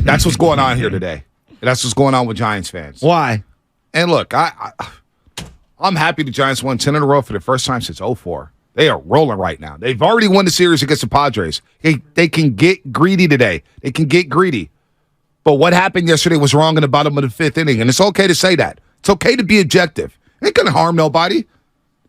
That's what's going on here today. That's what's going on with Giants fans. Why? And look, I'm happy the Giants won 10 in a row for the first time since 2004. They are rolling right now. They've already won the series against the Padres. They can get greedy today. They can get greedy. But what happened yesterday was wrong in the bottom of the fifth inning, and it's okay to say that. It's okay to be objective. It ain't going to harm nobody.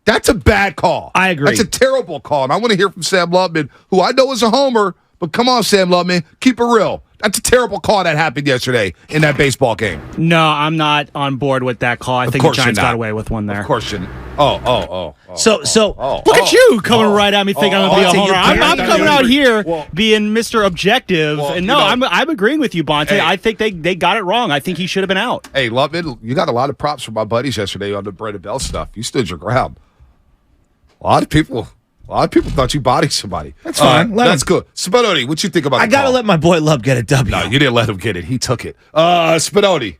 That's a bad call. I agree. That's a terrible call, and I want to hear from Sam Lubman, who I know is a homer, but come on, Sam Lubman, keep it real. That's a terrible call that happened yesterday in that baseball game. No, I'm not on board with that call. I think the Giants got away with one there. Of course you. Oh. Look at you coming right at me thinking I'm going to be a homer. I'm coming out here being Mr. Objective. And no, I'm agreeing with you, Bonte. Hey, I think they got it wrong. I think he should have been out. Hey, Lubman, you got a lot of props from my buddies yesterday on the Brandon Bell stuff. You stood your ground. A lot of people thought you bodied somebody. That's fine. That's good. Spinoni, what you think about I got to let my boy Lub get a W. No, you didn't let him get it. He took it. Spinoni.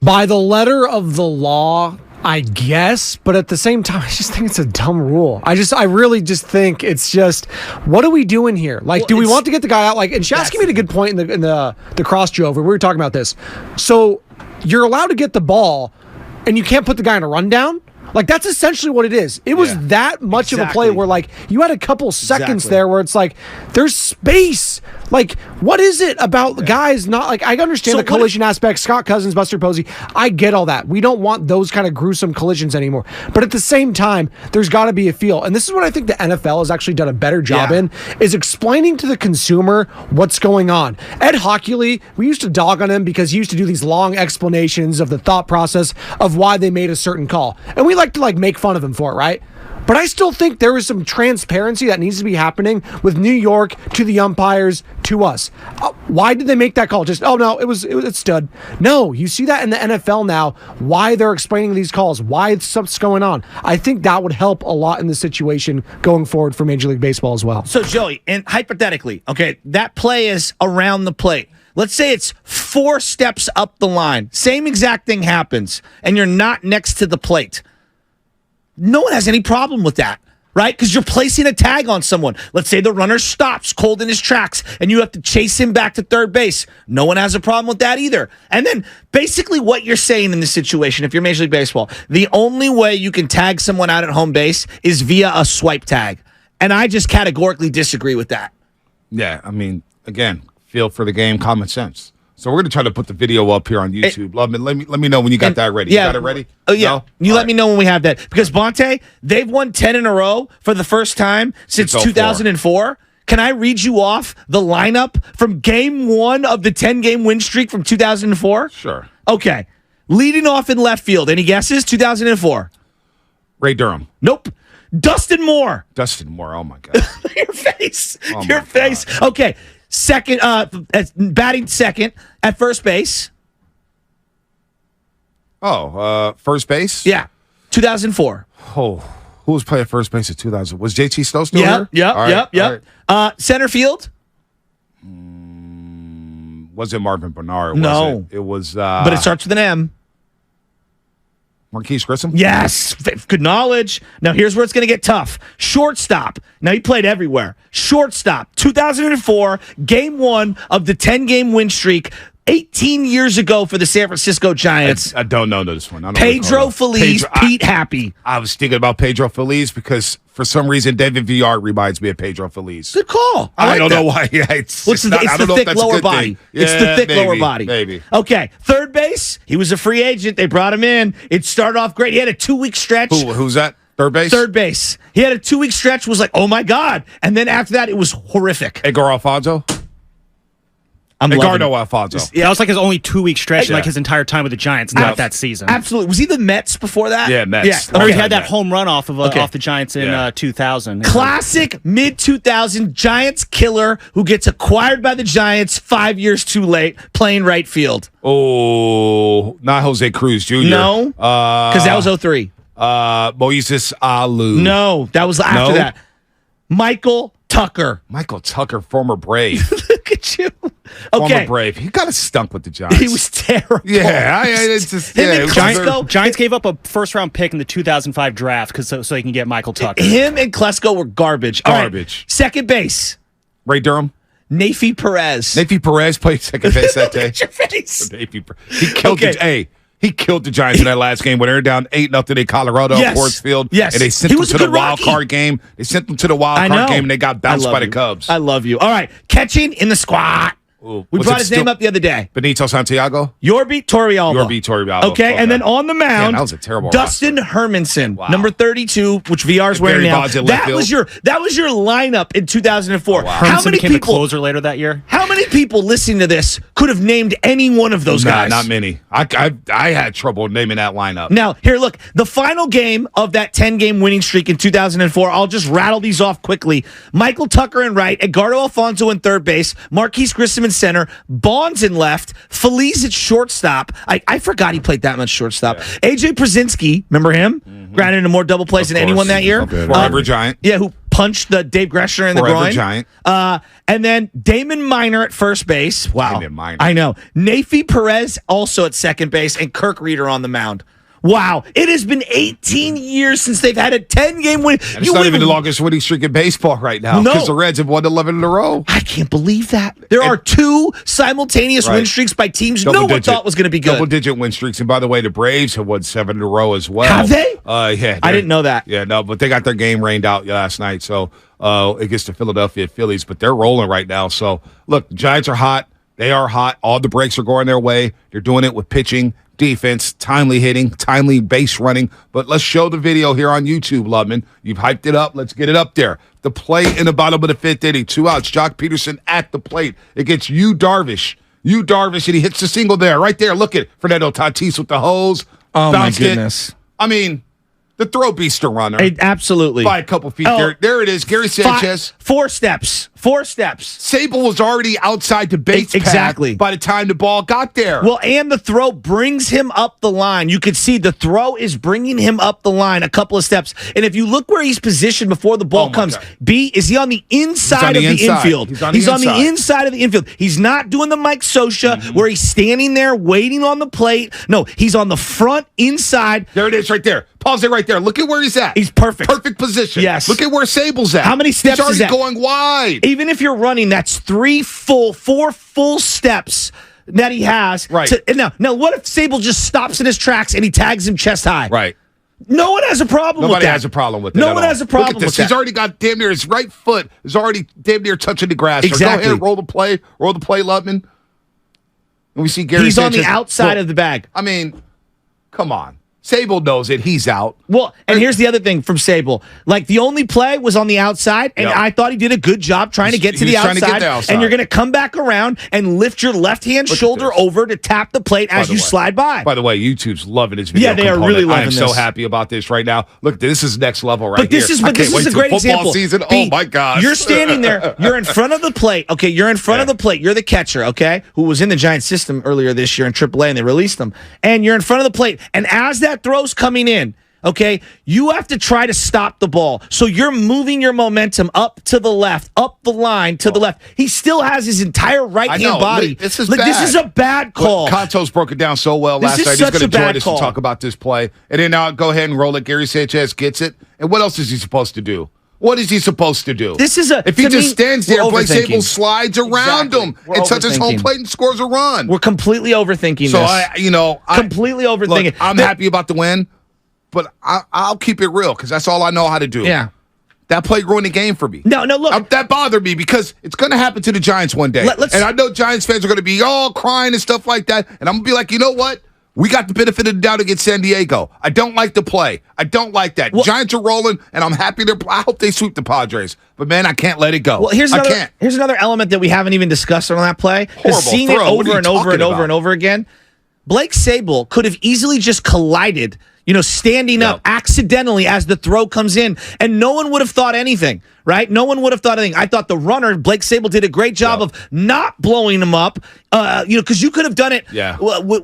By the letter of the law, I guess, but at the same time, I just think it's a dumb rule. I really just think it's just, what are we doing here? Like, do we want to get the guy out? Like, and Shasky made a good point in the cross Joe. We were talking about this. So you're allowed to get the ball, and you can't put the guy in a rundown. Like, that's essentially what it is. It was that much of a play where, like, you had a couple seconds there where it's like, there's space. Like, what is it about guys not, like, I understand the collision aspect, Scott Cousins, Buster Posey. I get all that. We don't want those kind of gruesome collisions anymore. But at the same time, there's got to be a feel. And this is what I think the NFL has actually done a better job in, is explaining to the consumer what's going on. Ed Hockley, we used to dog on him because he used to do these long explanations of the thought process of why they made a certain call. And we like to make fun of him for it, right? But I still think there is some transparency that needs to be happening with New York to the umpires to us. Why did they make that call? Just, oh no, it stood. No, you see that in the NFL now, why they're explaining these calls, why stuff's going on. I think that would help a lot in the situation going forward for Major League Baseball as well. So Joey, and hypothetically, okay, that play is around the plate. Let's say it's 4 steps up the line. Same exact thing happens, and you're not next to the plate. No one has any problem with that, right? Because you're placing a tag on someone. Let's say the runner stops cold in his tracks and you have to chase him back to third base. No one has a problem with that either. And then basically what you're saying in this situation, if you're Major League Baseball, the only way you can tag someone out at home base is via a swipe tag. And I just categorically disagree with that. Yeah, I mean, again, feel for the game, common sense. So we're going to try to put the video up here on YouTube. Let me know when you got that ready. Yeah, you got it ready? Oh, yeah. No? You let me know when we have that. Because, Bonte, they've won 10 in a row for the first time since 2004. Can I read you off the lineup from game 1 of the 10-game win streak from 2004? Sure. Okay. Leading off in left field. Any guesses? 2004. Ray Durham. Nope. Dustin Moore. Dustin Moore. Oh, my God. Your face. Oh, Your face. God. Okay. Second, batting second at first base. First base? Yeah, 2004. Oh, who was playing first base at 2000? Was JT Snow still here? Yep. Center field? Was it Marvin Bernard? No. It was... but it starts with an M. Marquise Grissom? Yes. Good knowledge. Now, here's where it's going to get tough. Shortstop. Now, he played everywhere. Shortstop. 2004, game 1 of the 10-game win streak. 18 years ago for the San Francisco Giants. I don't know this one. Pedro Feliz, Pete Happy. I was thinking about Pedro Feliz because for some reason David Villar reminds me of Pedro Feliz. Good call. I don't know why. It's the thick lower body. It's the thick lower body. Maybe. Okay, third base. He was a free agent. They brought him in. It started off great. He had a 2-week stretch. Who's that? Third base? Third base. He had a 2-week stretch. Was like, oh my God. And then after that, it was horrific. Edgar Alfonso? Edgardo Alfonso. Yeah, that was like his only 2-week stretch, like his entire time with the Giants, not that season. Absolutely. Was he the Mets before that? Yeah, Mets. Yeah. Or he had that home run off the Giants in 2000. Classic mid-2000 Giants killer who gets acquired by the Giants 5 years too late, playing right field. Oh, not Jose Cruz Jr. No, because that was 2003. Moises Alou. No, that was after that. Michael Tucker. Michael Tucker, former Brave. Look at you. Okay. Former Brave. He got stunk with the Giants. He was terrible. Yeah. It's just, Giants gave up a first-round pick in the 2005 draft so they can get Michael Tucker. Him and Klesko were garbage. Garbage. Right. Second base. Ray Durham. Nafi Perez. Nafi Perez played second base that day. Look at your face. He killed he killed the Giants in that last game when they were down 8-0 in Colorado, Coors Field. Yes. And they sent them to the wild card game. They sent them to the wild card game, and they got bounced by the Cubs. I love you. All right. Catching in the squat. Ooh. We brought his name up the other day. Benito Santiago? Yorbi Torrealba. Okay, and then on the mound, that was a terrible Dustin Hermanson, number 32, which VR's wearing now. That was your lineup in 2004. Oh, wow. How many people closer later that year? How many people listening to this could have named any one of those guys? Not many. I had trouble naming that lineup. Now, here, look, the final game of that 10-game winning streak in 2004, I'll just rattle these off quickly. Michael Tucker in right, Edgardo Alfonso in third base, Marquise Grissom in center, Bonds in left, Feliz at shortstop. I forgot he played that much shortstop. Yeah. AJ Przinsky, remember him? Mm-hmm. Grounded into more double plays than anyone that year. Forever Giant. Yeah, who punched Dave Greshner in the groin. Giant. And then Damon Minor at first base. Wow. I know. Nafi Perez also at second base, and Kirk Reeder on the mound. Wow. It has been 18 years since they've had a 10-game win. It's not even the longest winning streak in baseball right now because the Reds have won 11 in a row. I can't believe that. There are two simultaneous win streaks by teams no one thought was going to be good. Double-digit win streaks. And by the way, the Braves have won 7 in a row as well. Have they? Yeah. I didn't know that. Yeah, no, but they got their game rained out last night. So against the Philadelphia Phillies, but they're rolling right now. So, look, the Giants are hot. They are hot. All the breaks are going their way. They're doing it with pitching, defense, timely hitting, timely base running. But let's show the video here on YouTube, Lubman. You've hyped it up. Let's get it up there. The play in the bottom of the 5th inning. 2 outs. Jock Peterson at the plate. It gets Darvish, and he hits the single there. Right there. Look at Fernando Tatis with the hose. Oh, my goodness. I mean, the throw beats the runner. Absolutely. By a couple feet there. There it is. Gary Sanchez. 4 steps. 4 steps. Sable was already outside the base path by the time the ball got there. Well, and the throw brings him up the line. You could see the throw is bringing him up the line a couple of steps. And if you look where he's positioned before the ball comes, B, is he on the inside of the infield? He's on the inside of the infield. He's not doing the Mike Scioscia where he's standing there waiting on the plate. No, he's on the front inside. There it is right there. Pause it right there. Look at where he's at. He's perfect. Perfect position. Yes. Look at where Sable's at. How many steps is that? He's already going wide. Even if you're running, that's 4 full steps that he has. Right. Now, what if Sable just stops in his tracks and he tags him chest high? Right. No one has a problem with that. Nobody has a problem with that. No one has a problem with that. He's already got damn near his right foot is already damn near touching the grass. Exactly. So go ahead, roll the play, Lubman. And we see Gary He's Sanchez. On the outside of the bag. I mean, come on. Sable knows it. He's out. Well, and here's the other thing from Sable. Like, the only play was on the outside, and I thought he did a good job trying to get to the outside. And you're going to come back around and lift your left-hand shoulder over to tap the plate as you slide by. By the way, YouTube's loving this video. Yeah, they are really loving this. I am so happy about this right now. Look, this is next level right here. This is a great example. Season. Oh, my gosh. You're standing there. You're in front of the plate. Okay, you're in front of the plate. You're the catcher, okay, who was in the Giants system earlier this year in AAA, and they released him. And you're in front of the plate. And as that throw's coming in, okay, you have to try to stop the ball. So you're moving your momentum up to the left, up the line to the left. He still has his entire right-hand body. This is bad. This is a bad call. Kanto's broke it down so well last night. He's going to join us and talk about this play. And then now go ahead and roll it. Gary Sanchez gets it. And what else is he supposed to do? What is he supposed to do? If he just stands there, Blake Sable slides around him and touches home plate and scores a run. We're completely overthinking this. Completely overthinking. Look, I'm happy about the win. But I'll keep it real because that's all I know how to do. Yeah. That play ruined the game for me. No, look. That bothered me because it's going to happen to the Giants one day. And I know Giants fans are going to be all crying and stuff like that. And I'm going to be like, you know what? We got the benefit of the doubt against San Diego. I don't like the play. I don't like that. Giants are rolling, and I'm happy I hope they sweep the Padres. But, man, I can't let it go. Well, here's another element that we haven't even discussed on that play. Horrible seeing it over and over again. Blake Sable could have easily just collided, standing up accidentally as the throw comes in, and no one would have thought anything, right? No one would have thought anything. I thought the runner, Blake Sable, did a great job of not blowing him up, because you could have done it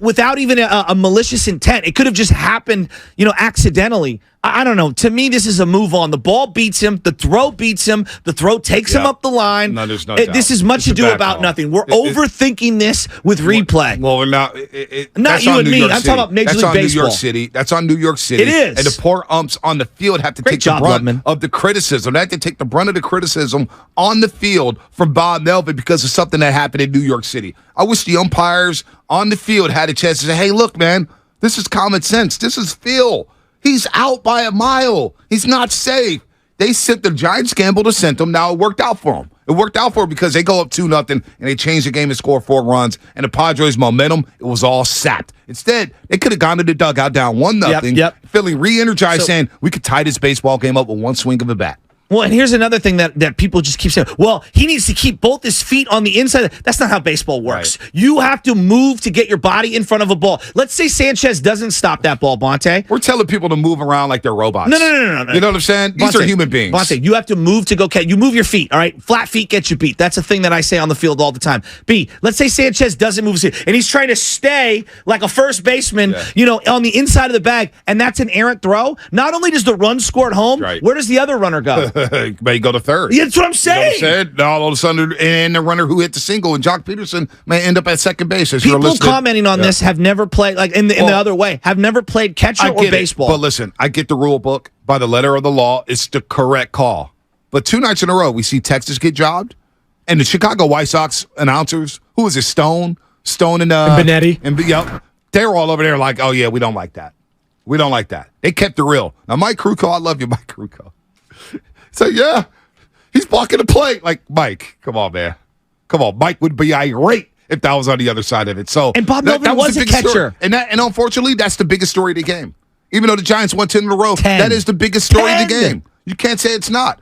without even a malicious intent. It could have just happened, accidentally. I don't know. To me, this is a move on. The ball beats him. The throw beats him. The throw takes him up the line. No, there's no doubt. This is much ado about nothing. We're overthinking this with replay. Well, not you and me. I'm talking about Major League Baseball. New York City. That's on New York City. It is. And the poor umps on the field have to take the brunt of the criticism. They have to take the brunt of the criticism on the field from Bob Melvin because of something that happened in New York City. I wish the umpires on the field had a chance to say, hey, look, man, this is common sense. This is Phil. He's out by a mile. He's not safe. They sent the Giants gamble to send him. Now it worked out for him. It worked out for him because they go up 2-0 and they change the game and score 4 runs. And the Padres' momentum, it was all sapped. Instead, they could have gone to the dugout down 1-0, feeling re-energized, saying we could tie this baseball game up with one swing of a bat. Well, and here's another thing that people just keep saying. Well, he needs to keep both his feet on the inside. That's not how baseball works. Right. You have to move to get your body in front of a ball. Let's say Sanchez doesn't stop that ball, Bonte. We're telling people to move around like they're robots. No. You know what I'm saying? These are human beings. Bonte, you have to move to go catch. You move your feet, all right? Flat feet get you beat. That's a thing that I say on the field all the time. B, let's say Sanchez doesn't move his feet, and he's trying to stay like a first baseman, on the inside of the bag, and that's an errant throw. Not only does the run score at home, where does the other runner go? May go to third. Yeah, that's what I'm saying. You know what I'm saying? Now, all of a sudden, and the runner who hit the single, and Jock Peterson may end up at second base. People commenting on this have never played, like in the other way, have never played catcher or baseball. But listen, I get the rule book. By the letter of the law, it's the correct call. But 2 nights in a row, we see Texas get jobbed, and the Chicago White Sox announcers, who is it, Stone and Benetti. And they're all over there like, oh, yeah, we don't like that. We don't like that. They kept it real. Now, Mike Krukow, I love you, Mike Krukow. So, yeah, he's blocking the plate. Like, Mike, come on, man. Come on. Mike would be irate if that was on the other side of it. So, and Bob Melvin was a catcher. Story. And unfortunately, that's the biggest story of the game. Even though the Giants won 10 in a row, that is the biggest story of the game. You can't say it's not.